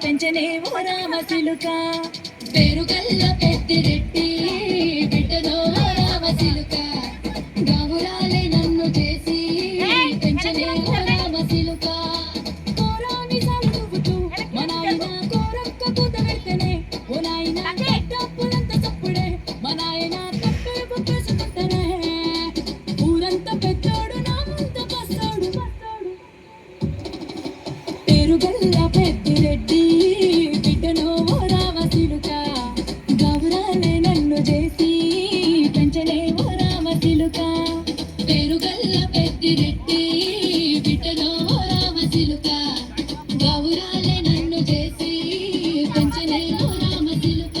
పెంచనే ఓ రామచిలుక పేరుగల్ల పెద్దిరెడ్డి బిడ్డనో ఓ రామచిలుక గౌరాలే నన్ను చేసి పెంచనే ఓ రామచిలుక కోరాని సలుగుతూ మా నాయన కోరక్క కూత పెడితేనే ఓ నాయన డబ్బులంత చప్పుడే మా నాయన తప్పే బొప్పేసుకుంటనే ఊరంతా పెద్దోడు నా ముంత బస్సోడు పేరుగల్ల పెద్దిరెడ్డి బిడ్డనో ఓ రామచిలుక గౌరాలే నన్ను చేసి పెంచనే ఓ రామచిలుక పేరుగల్ల పెద్దిరెడ్డి బిడ్డనో ఓ రామచిలుక గౌరాలే నన్ను చేసి పెంచనే ఓ రామచిలుక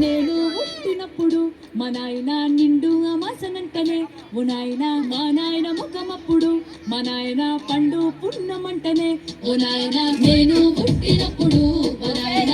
నేను పుట్టినప్పుడు మా నాయన నిండు అమాసనంటనే ఓ నాయన మా నాయన ముఖమప్పుడు మా నాయన పండు పున్నమంటనే ఓ నాయన నేను పుట్టినప్పుడు మా నాయన